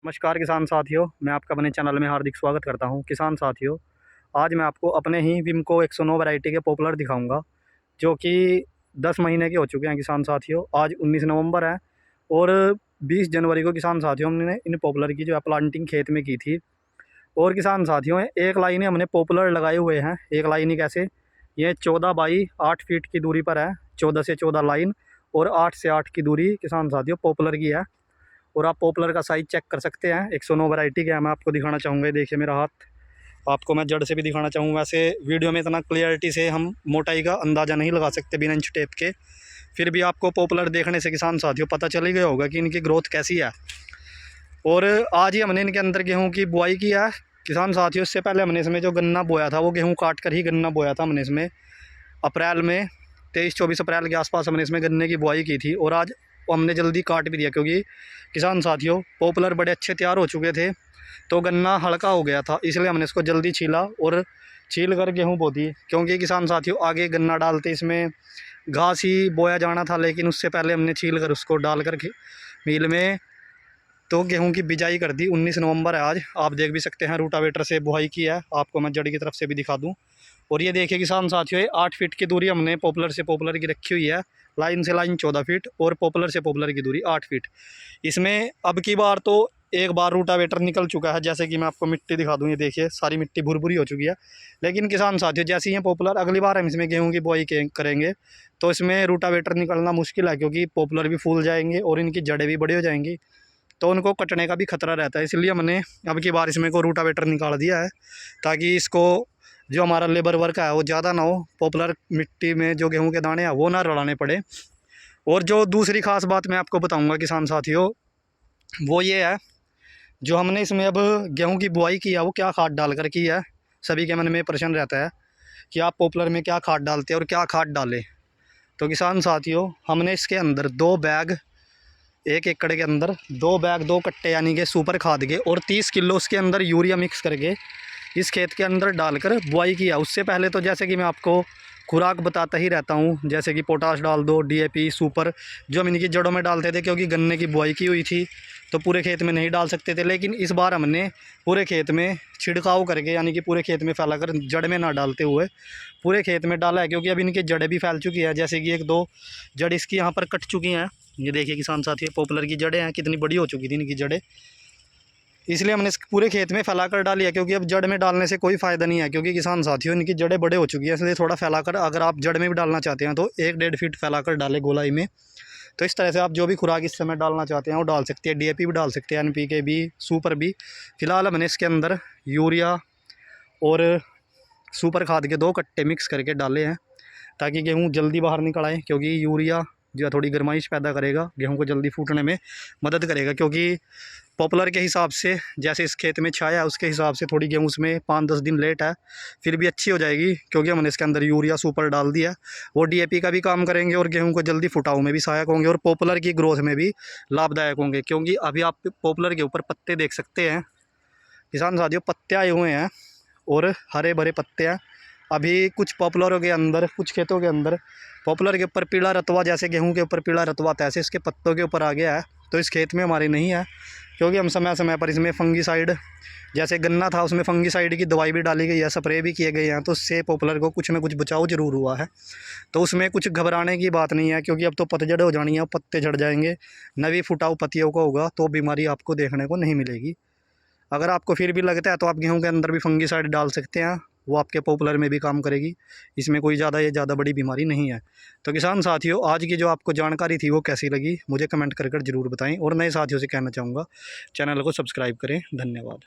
नमस्कार किसान साथियों, मैं आपका अपने चैनल में हार्दिक स्वागत करता हूं। किसान साथियों, आज मैं आपको अपने ही विमको 109 वैरायटी के पॉपुलर दिखाऊंगा, जो कि 10 महीने के हो चुके हैं। किसान साथियों, आज 19 नवंबर है और 20 जनवरी को किसान साथियों हमने इन पॉपुलर की जो है प्लांटिंग खेत में की थी। और किसान साथियों, एक लाइन हमने पॉपुलर लगाए हुए हैं। एक लाइन ही कैसे, ये 14 बाई 8 फीट की दूरी पर है। 14 से 14 लाइन और 8 से 8 की दूरी किसान साथियों पॉपुलर की है। और आप पॉपुलर का साइज़ चेक कर सकते हैं। 109 वैरायटी का है। मैं आपको दिखाना चाहूँगा, ये देखिए मेरा हाथ, आपको मैं जड़ से भी दिखाना चाहूँगा। वैसे वीडियो में इतना क्लियरिटी से हम मोटाई का अंदाज़ा नहीं लगा सकते बिना इंच टेप के, फिर भी आपको पॉपुलर देखने से किसान साथियों पता चल ही गया होगा कि इनकी ग्रोथ कैसी है। और आज ही हमने इनके अंदर गेहूँ की बुआई की है। किसान साथियों, इससे पहले हमने इसमें जो गन्ना बोया था वो गेहूँ काट कर ही गन्ना बोया था। हमने इसमें अप्रैल में 23-24 अप्रैल के आसपास हमने इसमें गन्ने की बुआई की थी। और आज हमने जल्दी काट भी दिया, क्योंकि किसान साथियों पॉपुलर बड़े अच्छे तैयार हो चुके थे, तो गन्ना हल्का हो गया था, इसलिए हमने इसको जल्दी छीला और छील कर गेहूँ बो दी। क्योंकि किसान साथियों आगे गन्ना डालते इसमें घास ही बोया जाना था, लेकिन उससे पहले हमने छील कर उसको डाल कर मील में तो गेहूं की बिजाई कर दी। 19 नवंबर है आज, आप देख भी सकते हैं रूटावेटर से बुआई की है। आपको मैं जड़ की तरफ से भी दिखा दूं। और ये देखिए किसान साथियों, 8 फीट की दूरी हमने पॉपुलर से पॉपुलर की रखी हुई है। लाइन से लाइन 14 फीट और पॉपुलर से पॉपुलर की दूरी 8 फीट। इसमें अब की बार तो एक बार रूटावेटर निकल चुका है। जैसे कि मैं आपको मिट्टी दिखा दूँ, ये देखिए सारी मिट्टी भुरभुरी हो चुकी है। लेकिन किसान साथियों जैसे ही पॉपुलर अगली बार हम इसमें गेहूँ की बुआई करेंगे तो इसमें रूटावेटर निकलना मुश्किल है, क्योंकि पॉपुलर भी फूल जाएंगे और इनकी जड़ें भी बड़ी हो जाएंगी, तो उनको कटने का भी खतरा रहता है। इसलिए हमने अब की बार इसमें को रूटावेटर निकाल दिया है, ताकि इसको जो हमारा लेबर वर्क है वो ज़्यादा ना हो, पॉपुलर मिट्टी में जो गेहूं के दाने हैं वो ना रलाने पड़े। और जो दूसरी ख़ास बात मैं आपको बताऊंगा किसान साथियों, वो ये है, जो हमने इसमें अब गेहूं की बुआई की है वो क्या खाद डाल कर की है। सभी के मन में प्रश्न रहता है कि आप पॉपुलर में क्या खाद डालते हैं और क्या खाद डालें। तो किसान साथियों, हमने इसके अंदर 2 बैग, 1 एकड़ के अंदर 2 बैग 2 कट्टे यानी कि सुपर खाद के और 30 किलो उसके अंदर यूरिया मिक्स करके इस खेत के अंदर डालकर बुआई किया। उससे पहले तो जैसे कि मैं आपको खुराक बताता ही रहता हूँ, जैसे कि पोटाश डाल दो, डीएपी, सुपर, जो हम इनकी जड़ों में डालते थे, क्योंकि गन्ने की बुआई की हुई थी तो पूरे खेत में नहीं डाल सकते थे। लेकिन इस बार हमने पूरे खेत में छिड़काव करके, यानी कि पूरे खेत में फैलाकर जड़ में ना डालते हुए पूरे खेत में डाला है, क्योंकि अब इनकी जड़ें भी फैल चुकी है। जैसे कि 1-2 जड़ इसकी यहाँ पर कट चुकी हैं। ये देखिए किसान साथियों, पॉपुलर की जड़ें हैं, कितनी बड़ी हो चुकी थी इनकी जड़ें। इसलिए हमने पूरे खेत में फैलाकर डाली है, क्योंकि अब जड़ में डालने से कोई फ़ायदा नहीं है, क्योंकि किसान साथियों इनकी जड़ें बड़े हो चुकी हैं। इसलिए थोड़ा फैलाकर, अगर आप जड़ में भी डालना चाहते हैं तो 1-1.5 फीट फैलाकर डालें गोलाई में। तो इस तरह से आप जो भी खुराक इस समय डालना चाहते हैं वो डाल सकते हैं। डीएपी भी डाल सकते हैं, एनपीके भी, सुपर भी। फिलहाल हमने इसके अंदर यूरिया और सुपर खाद के 2 कट्टे मिक्स करके डाले हैं, ताकि गेहूँ जल्दी बाहर निकल आए। क्योंकि यूरिया जो है थोड़ी गर्माइश पैदा करेगा, गेहूं को जल्दी फूटने में मदद करेगा। क्योंकि पॉपुलर के हिसाब से जैसे इस खेत में छाया है उसके हिसाब से थोड़ी गेहूं उसमें 5-10 दिन लेट है, फिर भी अच्छी हो जाएगी, क्योंकि हमने इसके अंदर यूरिया सुपर डाल दिया। वो डीएपी का भी काम करेंगे और गेहूं को जल्दी फुटाव में भी सहायक होंगे और पॉपुलर की ग्रोथ में भी लाभदायक होंगे। क्योंकि अभी आप पॉपुलर के ऊपर पत्ते देख सकते हैं किसान साथियों, पत्ते आए हुए हैं और हरे भरे पत्ते हैं। अभी कुछ पॉपुलरों के अंदर, कुछ खेतों के अंदर पॉपुलर के ऊपर पीला रतवा, जैसे गेहूं के ऊपर पीला रतवा आता है, ऐसे इसके पत्तों के ऊपर आ गया है। तो इस खेत में हमारे नहीं है, क्योंकि हम समय समय पर इसमें फंगीसाइड, जैसे गन्ना था उसमें फंगीसाइड की दवाई भी डाली गई है, स्प्रे भी किए गए हैं, तो उससे पॉपुलर को कुछ ना कुछ बचाव जरूर हुआ है। तो उसमें कुछ घबराने की बात नहीं है, क्योंकि अब तो पतझड़ हो जानी है, पत्ते झड़ जाएंगे, नवी फुटाव पत्तियों का होगा, तो बीमारी आपको देखने को नहीं मिलेगी। अगर आपको फिर भी लगता है तो आप गेहूं के अंदर भी फंगीसाइड डाल सकते हैं, वो आपके पॉपुलर में भी काम करेगी। इसमें कोई ज़्यादा बड़ी बीमारी नहीं है। तो किसान साथियों, आज की जो आपको जानकारी थी वो कैसी लगी मुझे कमेंट कर ज़रूर बताएं। और नए साथियों से कहना चाहूँगा, चैनल को सब्सक्राइब करें। धन्यवाद।